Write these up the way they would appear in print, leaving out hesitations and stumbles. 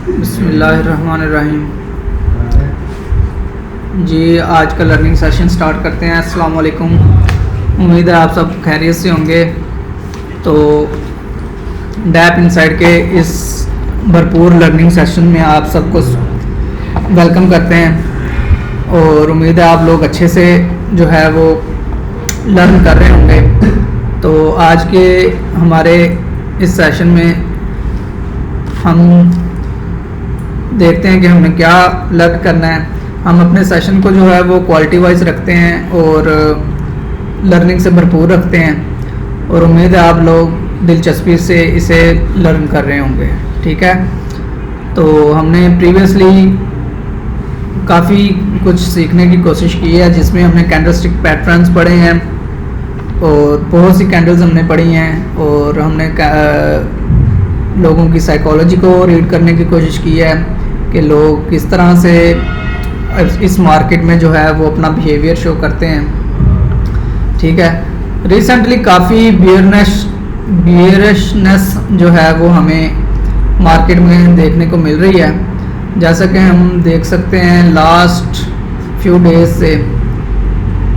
बिस्मिल्लाहिर्रहमानिर्रहीम। जी, आज का लर्निंग सेशन स्टार्ट करते हैं। अस्सलाम वालेकुम। उम्मीद है आप सब खैरियत से होंगे। तो डैप इनसाइड के इस भरपूर लर्निंग सेशन में आप सबको वेलकम करते हैं और उम्मीद है आप लोग अच्छे से जो है वो लर्न कर रहे होंगे। तो आज के हमारे इस सेशन में हम देखते हैं कि हमें क्या लर्न करना है। हम अपने सेशन को जो है वो क्वालिटी वाइज रखते हैं और लर्निंग से भरपूर रखते हैं और उम्मीद है आप लोग दिलचस्पी से इसे लर्न कर रहे होंगे। ठीक है, तो हमने प्रीवियसली काफ़ी कुछ सीखने की कोशिश की है जिसमें हमने कैंडलस्टिक पैटर्न्स पढ़े हैं और बहुत सी कैंडल्स हमने पढ़ी हैं और हमने लोगों की साइकोलॉजी को रीड करने की कोशिश की है कि लोग किस तरह से इस मार्केट में जो है वो अपना बिहेवियर शो करते हैं। ठीक है, रिसेंटली काफ़ी बियरिशनेस जो है वो हमें मार्केट में देखने को मिल रही है। जैसा कि हम देख सकते हैं लास्ट फ्यू डेज से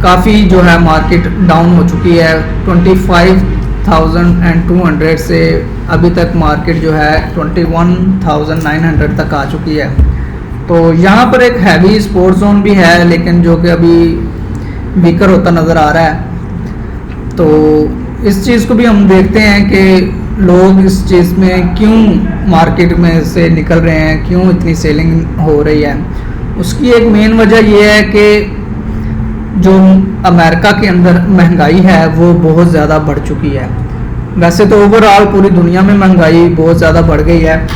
काफ़ी जो है मार्केट डाउन हो चुकी है। 25,200 से अभी तक मार्केट जो है 21,900 तक आ चुकी है। तो यहाँ पर एक हैवी सपोर्ट जोन भी है लेकिन जो कि अभी वीकर होता नज़र आ रहा है। तो इस चीज़ को भी हम देखते हैं कि लोग इस चीज़ में क्यों मार्केट में से निकल रहे हैं, क्यों इतनी सेलिंग हो रही है। उसकी एक मेन वजह यह है कि जो अमेरिका के अंदर महंगाई है वो बहुत ज़्यादा बढ़ चुकी है। वैसे तो ओवरऑल पूरी दुनिया में महंगाई बहुत ज़्यादा बढ़ गई है।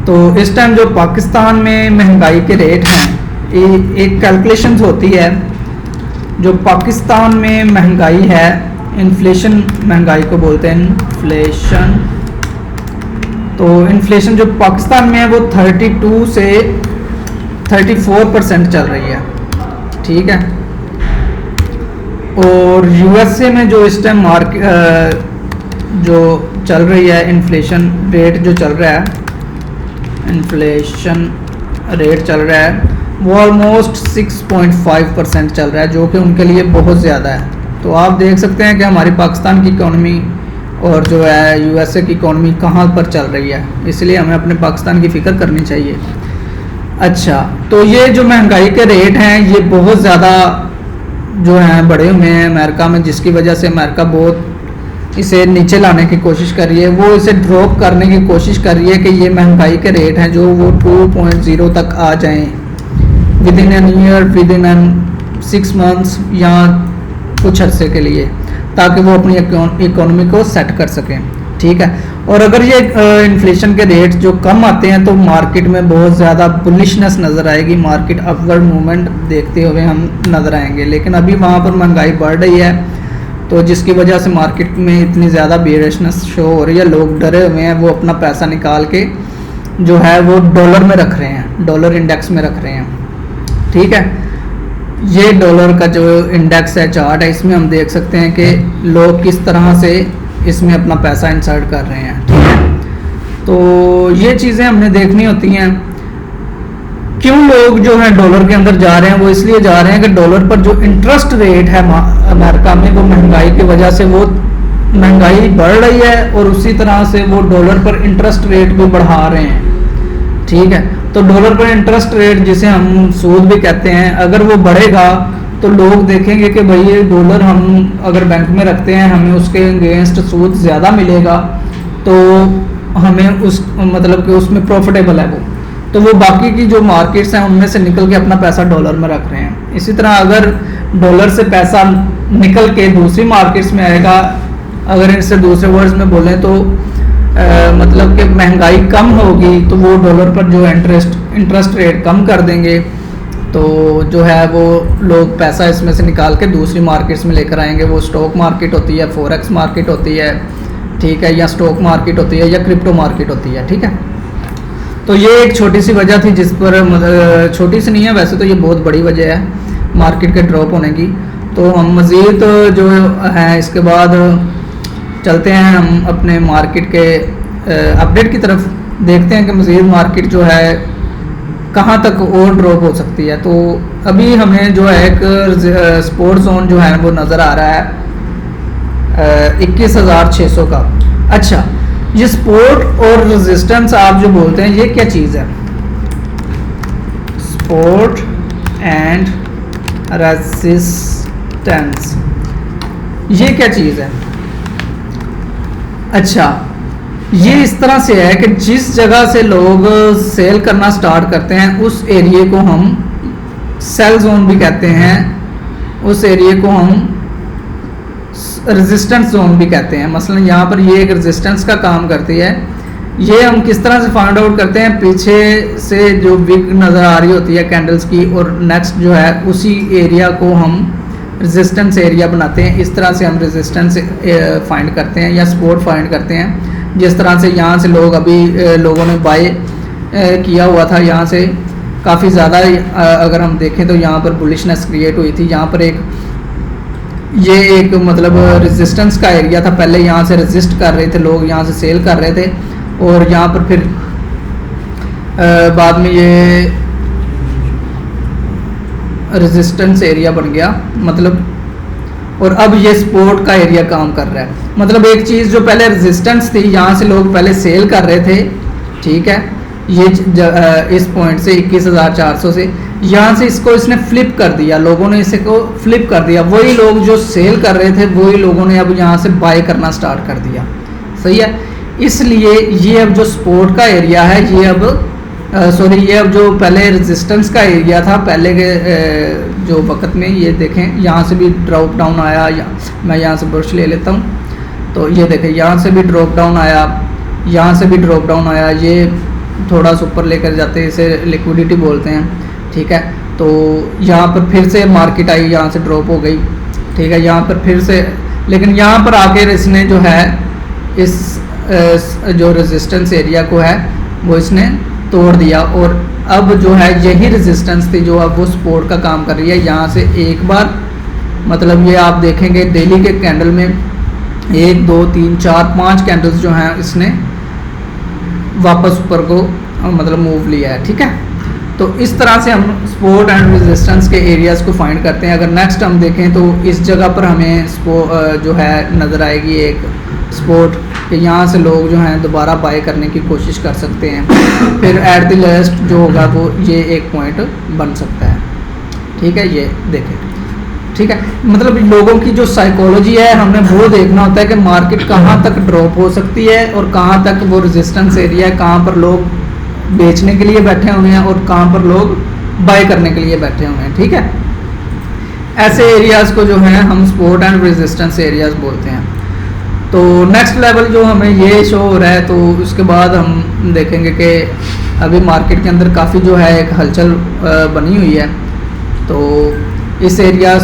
तो इस टाइम जो पाकिस्तान में महंगाई के रेट हैं, एक कैलकुलेशंस होती है जो पाकिस्तान में महंगाई है, इन्फ्लेशन महंगाई को बोलते हैं इन्फ्लेशन। तो इन्फ्लेशन जो पाकिस्तान में है वो 32 से 34% चल रही है। ठीक है, और यूएसए में जो इस टाइम जो चल रही है इन्फ्लेशन रेट जो चल रहा है, इन्फ्लेशन रेट चल रहा है वो ऑलमोस्ट 6.5% चल रहा है, जो कि उनके लिए बहुत ज़्यादा है। तो आप देख सकते हैं कि हमारी पाकिस्तान की इकॉनमी और जो है यूएसए की इकॉनमी कहाँ पर चल रही है, इसलिए हमें अपने पाकिस्तान की फ़िक्र करनी चाहिए। अच्छा, तो ये जो महंगाई के रेट हैं ये बहुत ज़्यादा जो हैं बढ़े हुए हैं अमेरिका में, जिसकी वजह से अमेरिका बहुत इसे नीचे लाने की कोशिश कर रही है। वो इसे ड्रॉप करने की कोशिश कर रही है कि ये महंगाई के रेट हैं जो वो 2.0 तक आ जाएं with in an year, with in an 6 months या कुछ अर्से के लिए, ताकि वो अपनी इकोनॉमी को सेट कर सकें। ठीक है, और अगर ये इन्फ्लेशन के रेट जो कम आते हैं तो मार्केट में बहुत ज़्यादा बुलिशनेस नज़र आएगी, मार्केट अपवर्ड मूवमेंट देखते हुए हम नज़र आएंगे। लेकिन अभी वहाँ पर महंगाई बढ़ रही है तो जिसकी वजह से मार्केट में इतनी ज़्यादा बेयरिशनेस शो हो रही है। लोग डरे हुए हैं, वो अपना पैसा निकाल के जो है वो डॉलर में रख रहे हैं, डॉलर इंडेक्स में रख रहे हैं। ठीक है, ये डॉलर का जो इंडेक्स है, चार्ट है, इसमें हम देख सकते हैं कि लोग किस तरह से इसमें अपना पैसा इंसर्ट कर रहे हैं। ठीक है, तो ये चीज़ें हमने देखनी होती हैं। क्यों लोग जो है डॉलर के अंदर जा रहे हैं, वो इसलिए जा रहे हैं कि डॉलर पर जो इंटरेस्ट रेट है अमेरिका में वो महंगाई की वजह से वो महंगाई बढ़ रही है और उसी तरह से वो डॉलर पर इंटरेस्ट रेट भी बढ़ा रहे हैं। ठीक है, तो डॉलर पर इंटरेस्ट रेट जिसे हम सूद भी कहते हैं, अगर वो बढ़ेगा तो लोग देखेंगे कि भाई ये डॉलर हम अगर बैंक में रखते हैं हमें उसके अगेंस्ट सूद ज़्यादा मिलेगा, तो हमें उस मतलब कि उसमें प्रॉफिटेबल है वो, तो वो बाकी की जो मार्केट्स हैं उनमें से निकल के अपना पैसा डॉलर में रख रहे हैं। इसी तरह अगर डॉलर से पैसा निकल के दूसरी मार्केट्स में आएगा, अगर इससे दूसरे वर्ड्स में बोलें तो मतलब कि महंगाई कम होगी तो वो डॉलर पर जो इंटरेस्ट रेट कम कर देंगे, तो जो है वो लोग पैसा इसमें से निकाल के दूसरी मार्केट्स में लेकर आएंगे। वो स्टॉक मार्केट होती है, फॉरेक्स मार्केट होती है, ठीक है, या स्टॉक मार्केट होती है या क्रिप्टो मार्केट होती है। ठीक है, तो ये एक छोटी सी वजह थी जिस पर, छोटी सी नहीं है वैसे तो ये बहुत बड़ी वजह है मार्केट के ड्रॉप होने की। तो हम मज़ीद जो है इसके बाद चलते हैं हम अपने मार्केट के अपडेट की तरफ देखते हैं कि मज़ीद मार्केट जो है कहाँ तक और ड्रॉप हो सकती है। तो अभी हमें जो है एक सपोर्ट जोन जो है वो नज़र आ रहा है 21,600 का। अच्छा, ये सपोर्ट और रेजिस्टेंस आप जो बोलते हैं ये क्या चीज़ है? सपोर्ट एंड रेजिस्टेंस ये क्या चीज़ है? अच्छा, ये इस तरह से है कि जिस जगह से लोग सेल करना स्टार्ट करते हैं उस एरिया को हम सेल जोन भी कहते हैं, उस एरिया को हम रेजिस्टेंस जोन भी कहते हैं। मसलन यहाँ पर ये एक रेजिस्टेंस का काम करती है। ये हम किस तरह से फाइंड आउट करते हैं? पीछे से जो विक नज़र आ रही होती है कैंडल्स की, और नेक्स्ट जो है उसी एरिया को हम रेजिस्टेंस एरिया बनाते हैं। इस तरह से हम रेजिस्टेंस फाइंड करते हैं या सपोर्ट फाइंड करते हैं। जिस तरह से यहाँ से लोग अभी लोगों ने बाय किया हुआ था, यहाँ से काफ़ी ज़्यादा अगर हम देखें तो यहाँ पर बुलिशनेस क्रिएट हुई थी। यहाँ पर ये एक मतलब रेजिस्टेंस का एरिया था। पहले यहाँ से रेजिस्ट कर रहे थे लोग, यहाँ से सेल कर रहे थे, और यहाँ पर फिर बाद में ये रेजिस्टेंस एरिया बन गया मतलब, और अब ये सपोर्ट का एरिया काम कर रहा है। मतलब एक चीज़ जो पहले रेजिस्टेंस थी, यहाँ से लोग पहले सेल कर रहे थे, ठीक है, ये इस पॉइंट से 21,400 से यहाँ से इसको इसने फ्लिप कर दिया, लोगों ने इसे को फ्लिप कर दिया। वही लोग जो सेल कर रहे थे वही लोगों ने अब यहाँ से बाय करना स्टार्ट कर दिया। सही है, इसलिए ये अब जो सपोर्ट का एरिया है ये अब ये अब जो पहले रेजिस्टेंस का एरिया था पहले के जो वक्त में, ये देखें यहाँ से भी ड्रॉप डाउन आया। मैं यहाँ से ब्रश ले लेता हूँ तो ये देखें यहाँ से भी ड्रॉप डाउन आया, यहाँ से भी ड्रॉप डाउन आया। ये थोड़ा सा ऊपर लेकर जाते हैं, इसे लिक्विडिटी बोलते हैं, ठीक है। तो यहाँ पर फिर से मार्केट आई, यहाँ से ड्रॉप हो गई, ठीक है। यहाँ पर फिर से, लेकिन यहाँ पर आकर इसने जो है इस जो रेजिस्टेंस एरिया को है वो इसने तोड़ दिया, और अब जो है यही रेजिस्टेंस थी जो अब वो सपोर्ट का काम कर रही है। यहाँ से एक बार मतलब ये आप देखेंगे डेली के कैंडल में 1 2 3 4 5 कैंडल्स जो हैं इसने वापस ऊपर को मतलब मूव लिया है, ठीक है। तो इस तरह से हम सपोर्ट एंड रेजिस्टेंस के एरियाज़ को फाइंड करते हैं। अगर नेक्स्ट हम देखें तो इस जगह पर हमें जो है नज़र आएगी एक सपोर्ट कि यहाँ से लोग जो हैं दोबारा बाय करने की कोशिश कर सकते हैं। फिर एट द लास्ट जो होगा वो ये एक पॉइंट बन सकता है, ठीक है। ये देखें, ठीक है। मतलब लोगों की जो साइकोलॉजी है हमने वो देखना होता है कि मार्केट कहाँ तक ड्रॉप हो सकती है और कहाँ तक वो रेजिस्टेंस एरिया है, कहाँ पर लोग बेचने के लिए बैठे हुए हैं और कहाँ पर लोग बाय करने के लिए बैठे हुए हैं, ठीक है। ऐसे एरियाज़ को जो है हम सपोर्ट एंड रेजिस्टेंस एरियाज़ बोलते हैं। तो नेक्स्ट लेवल जो हमें ये शो हो रहा है, तो उसके बाद हम देखेंगे कि अभी मार्केट के अंदर काफ़ी जो है एक हलचल बनी हुई है। तो इस एरिया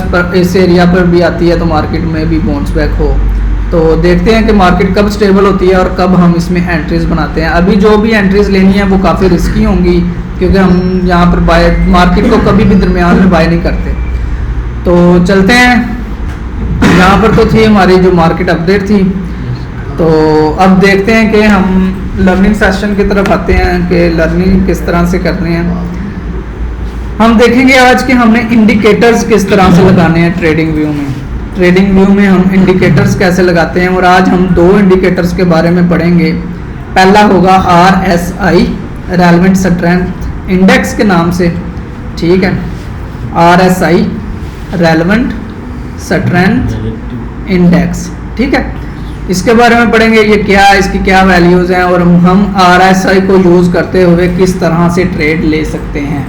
पर भी आती है तो मार्केट में भी बाउंस बैक हो। तो देखते हैं कि मार्केट कब स्टेबल होती है और कब हम इसमें एंट्रीज बनाते हैं। अभी जो भी एंट्रीज लेनी है वो काफ़ी रिस्की होंगी, क्योंकि हम यहाँ पर बाय मार्केट को कभी भी दरमियान में बाय नहीं करते। तो चलते हैं, यहाँ पर तो थी हमारी जो मार्केट अपडेट थी। तो अब देखते हैं कि हम लर्निंग सेशन की तरफ आते हैं कि लर्निंग किस तरह से करनी है। हम देखेंगे आज कि हमने इंडिकेटर्स किस तरह से लगाने हैं ट्रेडिंग व्यू में। ट्रेडिंग व्यू में हम इंडिकेटर्स कैसे लगाते हैं, और आज हम 2 इंडिकेटर्स के बारे में पढ़ेंगे। पहला होगा RSI रेलेवेंट स्ट्रेंथ इंडेक्स के नाम से, ठीक है। RSI रेलेवेंट स्ट्रेंथ इंडेक्स, ठीक है। इसके बारे में पढ़ेंगे ये क्या है, इसकी क्या वैल्यूज़ हैं, और हम RSI को यूज़ करते हुए किस तरह से ट्रेड ले सकते हैं,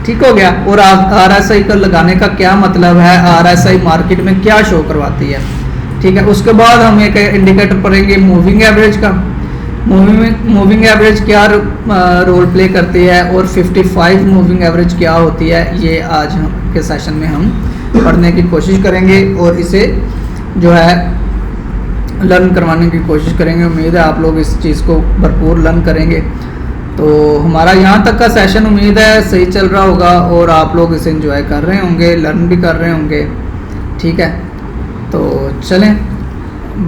ठीक हो गया। और RSI को लगाने का क्या मतलब है, RSI मार्केट में क्या शो करवाती है, ठीक है। उसके बाद हम एक इंडिकेटर पढ़ेंगे मूविंग एवरेज का। मूविंग एवरेज क्या रोल प्ले करती है, और 55 मूविंग एवरेज क्या होती है, ये आज के सेशन में हम पढ़ने की कोशिश करेंगे और इसे जो है लर्न करवाने की कोशिश करेंगे। उम्मीद है आप लोग इस चीज़ को भरपूर लर्न करेंगे। तो हमारा यहाँ तक का सेशन उम्मीद है सही चल रहा होगा और आप लोग इसे एंजॉय कर रहे होंगे, लर्न भी कर रहे होंगे, ठीक है। तो चलें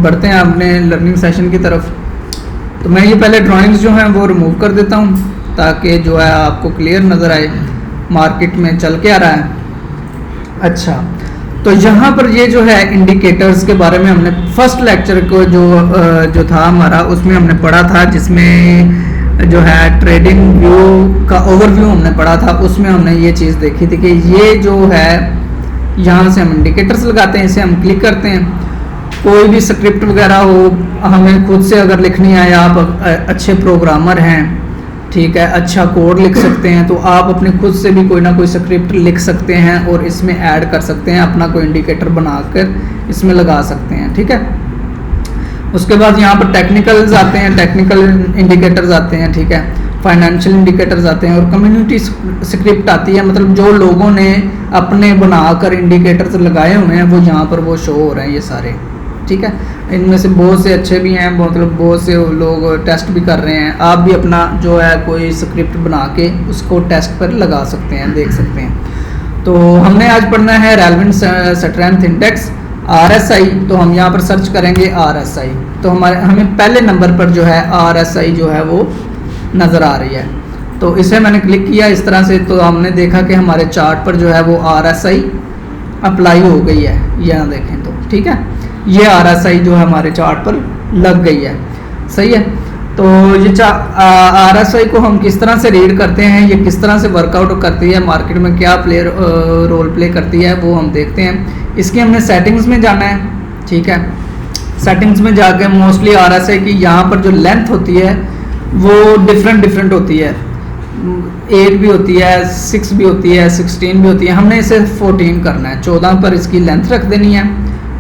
बढ़ते हैं अपने लर्निंग सेशन की तरफ। तो मैं ये पहले ड्राइंग्स जो हैं वो रिमूव कर देता हूँ ताकि जो है आपको क्लियर नज़र आए मार्केट में चल के आ रहा है। अच्छा, तो यहाँ पर ये जो है इंडिकेटर्स के बारे में हमने फर्स्ट लेक्चर को जो था हमारा उसमें हमने पढ़ा था, जिसमें जो है ट्रेडिंग व्यू का ओवरव्यू हमने पढ़ा था। उसमें हमने ये चीज़ देखी थी कि ये जो है यहाँ से हम इंडिकेटर्स लगाते हैं, इसे हम क्लिक करते हैं। कोई भी स्क्रिप्ट वगैरह हो हमें खुद से अगर लिखनी है, आप अच्छे प्रोग्रामर हैं, ठीक है, अच्छा कोड लिख सकते हैं, तो आप अपने खुद से भी कोई ना कोई स्क्रिप्ट लिख सकते हैं और इसमें ऐड कर सकते हैं, अपना कोई इंडिकेटर बनाकर इसमें लगा सकते हैं, ठीक है। उसके बाद यहाँ पर टेक्निकल्स आते हैं, टेक्निकल इंडिकेटर्स आते हैं, ठीक है, फाइनेंशियल इंडिकेटर्स आते हैं और कम्युनिटी स्क्रिप्ट आती है, मतलब जो लोगों ने अपने बनाकर इंडिकेटर्स लगाए हुए हैं वो यहाँ पर वो शो हो रहे हैं ये सारे, ठीक है। इनमें से बहुत से अच्छे भी हैं, मतलब बहुत से लोग टेस्ट भी कर रहे हैं। आप भी अपना जो है कोई स्क्रिप्ट बना के उसको टेस्ट पर लगा सकते हैं, देख सकते हैं। तो हमने आज पढ़ना है रेलेवेंट स्ट्रेंथ इंडेक्स RSI। तो हम यहाँ पर सर्च करेंगे RSI, तो हमें पहले नंबर पर जो है RSI जो है वो नज़र आ रही है। तो इसे मैंने क्लिक किया इस तरह से, तो हमने देखा कि हमारे चार्ट पर जो है वो RSI अप्लाई हो गई है, यहाँ देखें तो, ठीक है, ये RSI जो है हमारे चार्ट पर लग गई है, सही है। तो ये RSI को हम किस तरह से रीड करते हैं, ये किस तरह से वर्कआउट करती है, मार्केट में क्या रोल प्ले करती है, वो हम देखते हैं। इसकी हमने सेटिंग्स में जाना है, ठीक है। सेटिंग्स में जाके मोस्टली RSI की यहाँ पर जो लेंथ होती है वो डिफरेंट होती है, 8 भी होती है, 6 भी होती है, 16 भी होती है। हमने इसे 14 करना है, 14 पर इसकी लेंथ रख देनी है,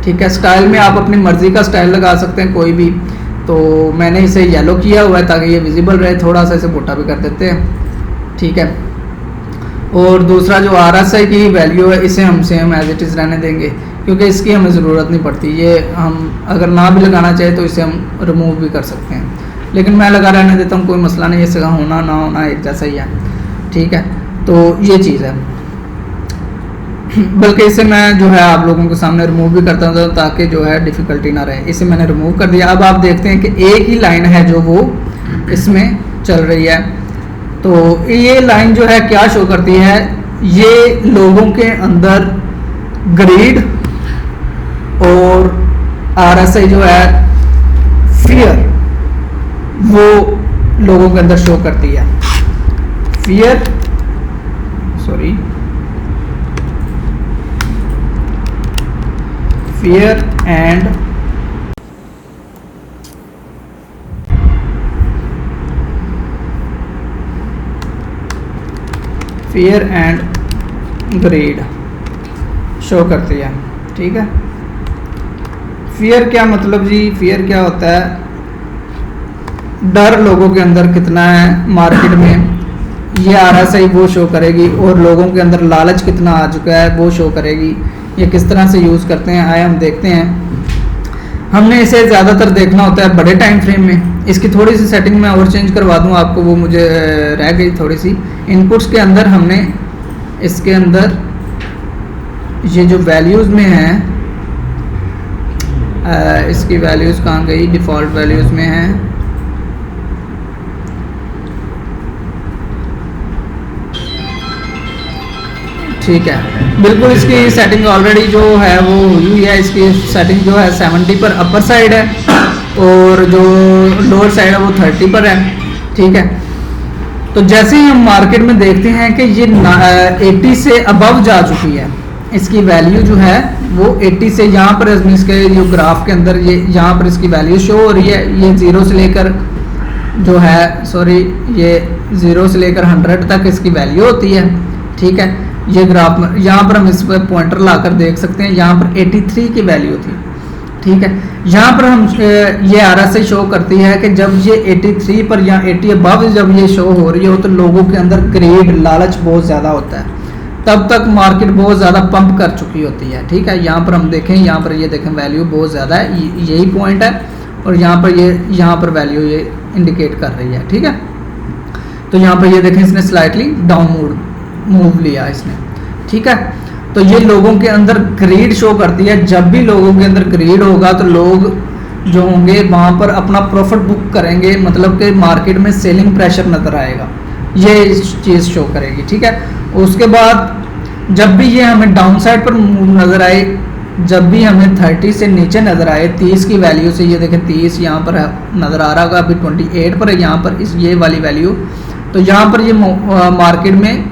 ठीक है। स्टाइल में आप अपनी मर्ज़ी का स्टाइल लगा सकते हैं कोई भी, तो मैंने इसे येलो किया हुआ है ताकि ये विजिबल रहे, थोड़ा सा इसे मोटा भी कर देते हैं, ठीक है। और दूसरा जो RSI की वैल्यू है इसे हम सेम एज इट इज़ रहने देंगे क्योंकि इसकी हमें ज़रूरत नहीं पड़ती, ये हम अगर ना भी लगाना चाहे तो इसे हम रिमूव भी कर सकते हैं, लेकिन मैं लगा रहने देता हूँ, कोई मसला नहीं, इसका होना ना होना एक जैसा ही है, ठीक है। तो ये चीज़ है, बल्कि इसे मैं जो है आप लोगों के सामने रिमूव भी करता हूँ ताकि जो है डिफ़िकल्टी ना रहे। इसे मैंने रिमूव कर दिया। अब आप देखते हैं कि एक ही लाइन है जो वो इसमें चल रही है। तो ये लाइन जो है क्या शो करती है, ये लोगों के अंदर ग्रीड और RSI जो है फियर, वो लोगों के अंदर शो करती है। फियर एंड ग्रीड शो करती है, ठीक है। फियर क्या मतलब जी, फियर क्या होता है, डर लोगों के अंदर कितना है मार्केट में, ये RSI वो शो करेगी, और लोगों के अंदर लालच कितना आ चुका है वो शो करेगी। ये किस तरह से यूज़ करते हैं आए हम देखते हैं। हमने इसे ज़्यादातर देखना होता है बड़े टाइम फ्रेम में। इसकी थोड़ी सी सेटिंग मैं और चेंज करवा दूँ आपको, वो मुझे रह गई थोड़ी सी। इनपुट्स के अंदर हमने इसके अंदर ये जो वैल्यूज़ में है, इसकी वैल्यूज़ कहाँ गई, डिफ़ॉल्ट वैल्यूज़ में है, ठीक है। बिल्कुल इसकी सेटिंग ऑलरेडी जो है वो हुई है। इसकी सेटिंग जो है 70 पर अपर साइड है और जो लोअर साइड है वो 30 पर है, ठीक है। तो जैसे ही हम मार्केट में देखते हैं कि ये 80 से अबव जा चुकी है, इसकी वैल्यू जो है वो 80 से, यहाँ पर इसके जो ग्राफ के अंदर ये यहाँ पर इसकी वैल्यू शो हो रही है। ये 0 से लेकर जो है ये 0 से लेकर 100 तक इसकी वैल्यू होती है, ठीक है। ये ग्राफ में यहाँ पर हम इस पर पॉइंटर लाकर देख सकते हैं, यहाँ पर 83 की वैल्यू थी, ठीक है। यहाँ पर हम ये RSI शो करती है कि जब ये 83 पर या 80 अबव जब ये शो हो रही हो तो लोगों के अंदर ग्रीड, लालच बहुत ज़्यादा होता है, तब तक मार्केट बहुत ज़्यादा पंप कर चुकी होती है, ठीक है। यहाँ पर हम देखें, यहाँ पर ये देखें वैल्यू बहुत ज़्यादा है, यही पॉइंट है, और यहाँ पर वैल्यू ये इंडिकेट कर रही है, ठीक है। तो यहाँ पर ये देखें इसने स्लाइटली डाउन मूव लिया इसने, ठीक है। तो ये लोगों के अंदर ग्रीड शो करती है। जब भी लोगों के अंदर ग्रीड होगा तो जो होंगे वहाँ पर अपना प्रॉफिट बुक करेंगे, मतलब कि मार्केट में सेलिंग प्रेशर नज़र आएगा, ये चीज़ शो करेगी। ठीक है, उसके बाद जब भी ये हमें डाउन साइड पर मूव नज़र आए, जब भी हमें 30 से नीचे नज़र आए, 30 की वैल्यू से, ये देखें 30 यहाँ पर नज़र आ रहा होगा, अभी 28 पर है यहाँ पर इस ये वाली वैल्यू, तो यहाँ पर ये मार्केट में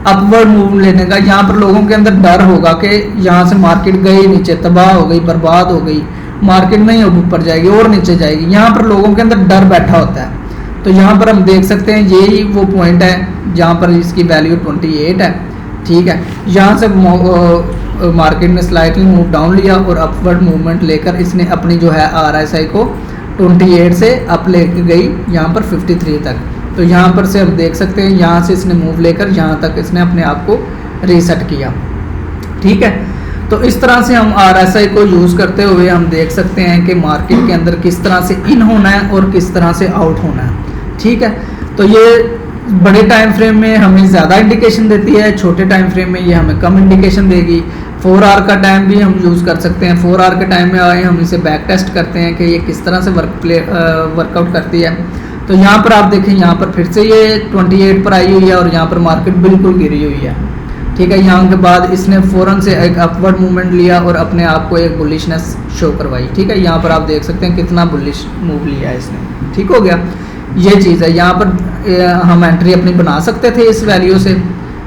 अपवर्ड मूव लेने का, यहाँ पर लोगों के अंदर डर होगा कि यहाँ से मार्केट गई नीचे, तबाह हो गई, बर्बाद हो गई, मार्केट नहीं अब ऊपर जाएगी और नीचे जाएगी, यहाँ पर लोगों के अंदर डर बैठा होता है। तो यहाँ पर हम देख सकते हैं यही वो पॉइंट है जहाँ पर इसकी वैल्यू 28 है। ठीक है, यहाँ से मार्केट ने स्लाइटली मूव डाउन लिया और अपवर्ड मूवमेंट लेकर इसने अपनी जो है RSI को 28 से अप लेके गई यहाँ पर 53 तक। तो यहाँ पर से हम देख सकते हैं यहाँ से इसने मूव लेकर यहाँ तक इसने अपने आप को रीसेट किया। ठीक है, तो इस तरह से हम RSI को यूज़ करते हुए हम देख सकते हैं कि मार्केट के अंदर किस तरह से इन होना है और किस तरह से आउट होना है। ठीक है, तो ये बड़े टाइम फ्रेम में हमें ज़्यादा इंडिकेशन देती है, छोटे टाइम फ्रेम में ये हमें कम इंडिकेशन देगी। 4 आवर का टाइम भी हम यूज़ कर सकते हैं। 4 आवर के टाइम में आए हम इसे बैक टेस्ट करते हैं कि ये किस तरह से वर्कआउट करती है। तो यहाँ पर आप देखें, यहाँ पर फिर से ये 28 पर आई हुई है और यहाँ पर मार्केट बिल्कुल गिरी हुई है। ठीक है, यहाँ के बाद इसने फ़ौरन से एक अपवर्ड मूवमेंट लिया और अपने आप को एक बुलिशनेस शो करवाई। ठीक है, यहाँ पर आप देख सकते हैं कितना बुलिश मूव लिया है इसने। ठीक हो गया, ये चीज़ है। यहाँ पर हम एंट्री अपनी बना सकते थे इस वैल्यू से।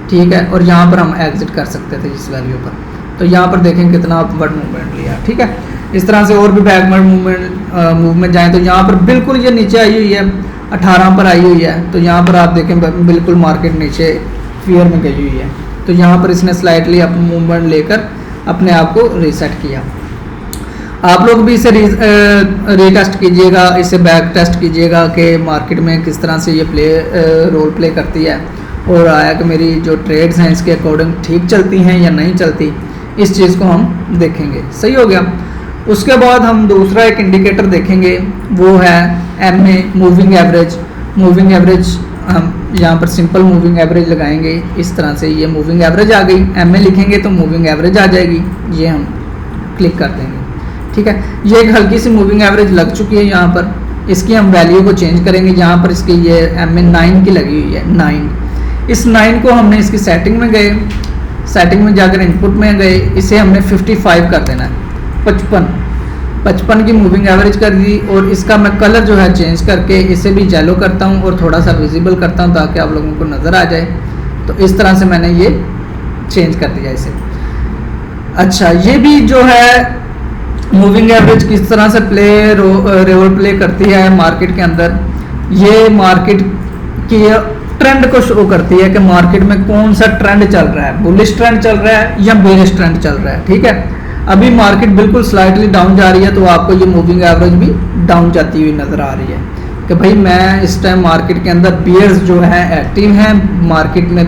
ठीक है, और यहाँ पर हम एग्जिट कर सकते थे इस वैल्यू पर। तो यहाँ पर देखें कितना अपवर्ड मूवमेंट लिया। ठीक है, इस तरह से और भी बैकवर्ड मूव में जाएँ तो यहाँ पर बिल्कुल ये नीचे आई हुई है, 18 पर आई हुई है। तो यहाँ पर आप देखें बिल्कुल मार्केट नीचे फियर में गई हुई है। तो यहाँ पर इसने स्लाइटली अप मूवमेंट लेकर अपने आप को रीसेट किया। आप लोग भी इसे रीटेस्ट कीजिएगा, इसे बैक टेस्ट कीजिएगा कि मार्केट में किस तरह से ये रोल प्ले करती है और आया कि मेरी जो ट्रेड्स हैं इसके अकॉर्डिंग ठीक चलती हैं या नहीं चलती, इस चीज़ को हम देखेंगे। सही हो गया। उसके बाद हम दूसरा एक इंडिकेटर देखेंगे, वो है MA moving average. Moving average हम यहाँ पर सिंपल मूविंग एवरेज लगाएंगे। इस तरह से ये मूविंग एवरेज आ गई, MA लिखेंगे तो मूविंग एवरेज आ जाएगी, ये हम क्लिक कर देंगे। ठीक है, ये एक हल्की सी मूविंग एवरेज लग चुकी है यहाँ पर। इसकी हम वैल्यू को चेंज करेंगे। यहाँ पर इसकी ये MA 9 की लगी हुई है, 9। इस 9 को हमने इसकी सेटिंग में गए, सेटिंग में जाकर इनपुट में गए, इसे हमने 55 कर देना है, 55 की मूविंग एवरेज कर दी। और इसका मैं कलर जो है चेंज करके इसे भी येलो करता हूँ और थोड़ा सा विजिबल करता हूँ ताकि आप लोगों को नज़र आ जाए। तो इस तरह से मैंने ये चेंज कर दिया इसे। अच्छा, ये भी जो है मूविंग एवरेज किस तरह से रोल प्ले करती है मार्केट के अंदर, ये मार्केट की ट्रेंड को शो करती है कि मार्केट में कौन सा ट्रेंड चल रहा है, बुलिश ट्रेंड चल रहा है या बेरिश ट्रेंड चल रहा है। ठीक है, अभी मार्केट बिल्कुल स्लाइटली डाउन जा रही है तो आपको ये मूविंग एवरेज भी डाउन जाती हुई नज़र आ रही है कि भाई मैं इस टाइम मार्केट के अंदर बियर्स जो है एक्टिव हैं, मार्केट में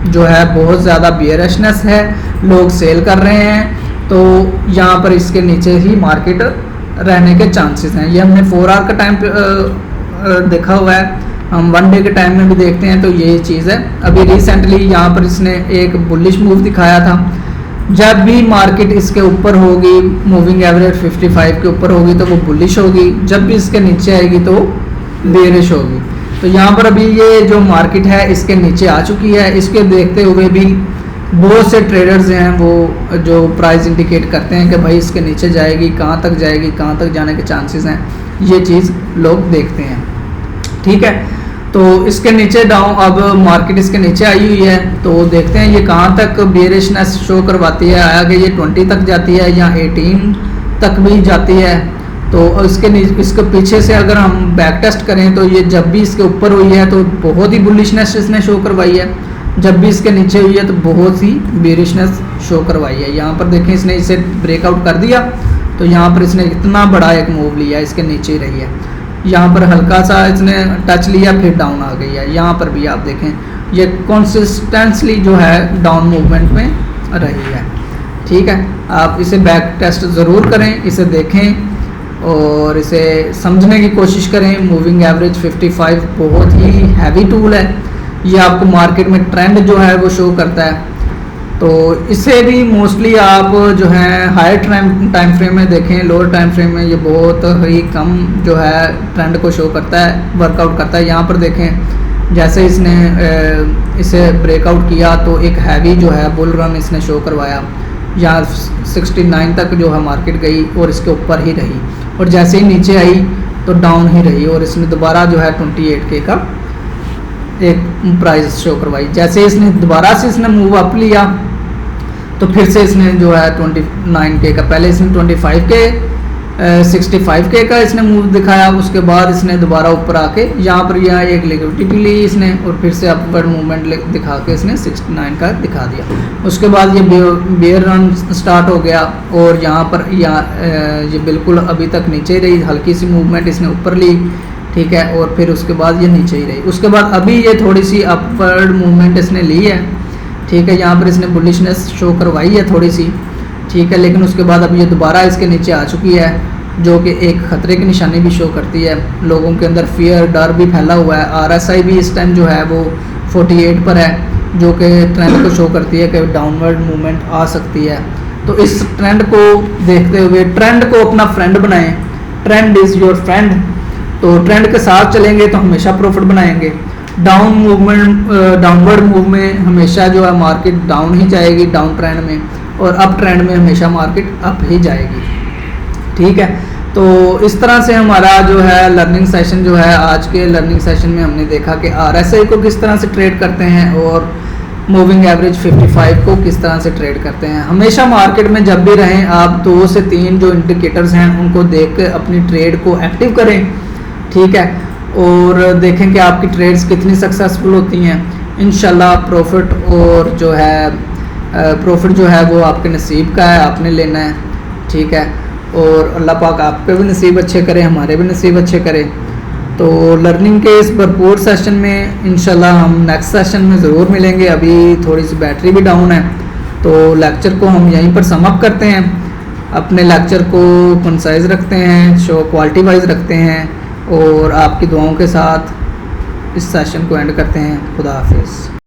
जो है बहुत ज़्यादा बियरिशनेस है, लोग सेल कर रहे हैं। तो यहाँ पर इसके नीचे ही मार्केट रहने के चांसेस हैं। ये हमने 4 आवर का टाइम देखा हुआ है, हम 1 डे के टाइम में भी देखते हैं। तो यही चीज़ है। अभी रिसेंटली यहाँ पर इसने एक बुलिश मूव दिखाया था। जब भी मार्केट इसके ऊपर होगी, मूविंग एवरेज 55 के ऊपर होगी तो वो बुलिश होगी, जब भी इसके नीचे आएगी तो बेरिश होगी। तो यहाँ पर अभी ये जो मार्केट है इसके नीचे आ चुकी है। इसके देखते हुए भी बहुत से ट्रेडर्स हैं वो जो प्राइस इंडिकेट करते हैं कि भाई इसके नीचे जाएगी, कहाँ तक जाएगी, कहाँ तक जाने के चांसेस हैं, ये चीज़ लोग देखते हैं। ठीक है, तो इसके नीचे डाउन, अब मार्केट इसके नीचे आई हुई है तो देखते हैं ये कहाँ तक बेरिशनेस शो करवाती है। आगे ये 20 तक जाती है या 18 तक भी जाती है। तो इसके पीछे से अगर हम बैक टेस्ट करें तो ये जब भी इसके ऊपर हुई है तो बहुत ही बुलिशनेस इसने शो करवाई है, जब भी इसके नीचे हुई है तो बहुत ही बेरिशनेस शो करवाई है। यहाँ पर देखें इसने इसे ब्रेकआउट कर दिया तो यहाँ पर इसने इतना बड़ा एक मूव लिया, इसके नीचे ही रही है। यहाँ पर हल्का सा इसने टच लिया फिर डाउन आ गई है। यहाँ पर भी आप देखें ये कंसिस्टेंटली जो है डाउन मूवमेंट में रही है। ठीक है, आप इसे बैक टेस्ट ज़रूर करें, इसे देखें और इसे समझने की कोशिश करें। मूविंग एवरेज 55 बहुत ही हैवी टूल है। ये आपको मार्केट में ट्रेंड जो है वो शो करता है। तो इसे भी मोस्टली आप जो है हायर टाइम फ्रेम में देखें, लोअर टाइम फ्रेम में ये बहुत ही कम जो है ट्रेंड को शो करता है, वर्कआउट करता है। यहाँ पर देखें जैसे इसने इसे ब्रेकआउट किया तो एक हैवी जो है बुल रन इसने शो करवाया, यहाँ 69 तक जो है मार्केट गई और इसके ऊपर ही रही, और जैसे ही नीचे आई तो डाउन ही रही, और इसने दोबारा जो है 28K का एक प्राइस शो करवाई। जैसे इसने दोबारा से इसने मूव अप लिया तो फिर से इसने जो है 29K का, पहले इसने 25K 65K का इसने मूव दिखाया, उसके बाद इसने दोबारा ऊपर आके यहाँ पर यहाँ एक लिक्विडिटी ली इसने, और फिर से अपवर्ड मूवमेंट दिखा के इसने 69 का दिखा दिया। उसके बाद ये बेयर रन स्टार्ट हो गया, और यहाँ पर ये बिल्कुल अभी तक नीचे रही, हल्की सी मूवमेंट इसने ऊपर ली, ठीक है, और फिर उसके बाद ये नीचे ही रही। उसके बाद अभी ये थोड़ी सी अपवर्ड मूवमेंट इसने ली है, ठीक है, यहाँ पर इसने बुलिशनेस शो करवाई है थोड़ी सी, ठीक है, लेकिन उसके बाद अब ये दोबारा इसके नीचे आ चुकी है, जो कि एक ख़तरे की निशानी भी शो करती है। लोगों के अंदर फियर, डर भी फैला हुआ है। RSI भी इस टाइम जो है वो 48 पर है, जो कि ट्रेंड को शो करती है कि डाउनवर्ड मूवमेंट आ सकती है। तो इस ट्रेंड को देखते हुए ट्रेंड को अपना फ्रेंड बनाएं, ट्रेंड इज़ योर फ्रेंड। तो ट्रेंड के साथ चलेंगे तो हमेशा प्रॉफिट बनाएंगे। डाउनवर्ड मूव में हमेशा जो है मार्केट डाउन ही जाएगी, डाउन ट्रेंड में, और अप ट्रेंड में हमेशा मार्केट अप ही जाएगी, ठीक है। तो इस तरह से हमारा जो है लर्निंग सेशन जो है, आज के लर्निंग सेशन में हमने देखा कि RSI को किस तरह से ट्रेड करते हैं और मूविंग एवरेज 55 को किस तरह से ट्रेड करते हैं। हमेशा मार्केट में जब भी रहें आप 2 से 3 जो इंडिकेटर्स हैं उनको देख के अपनी ट्रेड को एक्टिव करें, ठीक है, और देखें कि आपकी ट्रेड्स कितनी सक्सेसफुल होती हैं। इंशाल्लाह प्रॉफिट और जो है प्रॉफिट जो है वो आपके नसीब का है, आपने लेना है, ठीक है, और अल्लाह पाक आपके भी नसीब अच्छे करे, हमारे भी नसीब अच्छे करे। तो लर्निंग के इस भरपूर सेशन में इंशाल्लाह हम नेक्स्ट सेशन में ज़रूर मिलेंगे। अभी थोड़ी सी बैटरी भी डाउन है, तो लेक्चर को हम यहीं पर समअप करते हैं। अपने लेक्चर को कंसाइज रखते हैं, शो क्वालिटी वाइज रखते हैं, और आपकी दुआओं के साथ इस सेशन को एंड करते हैं। खुदा हाफिज़।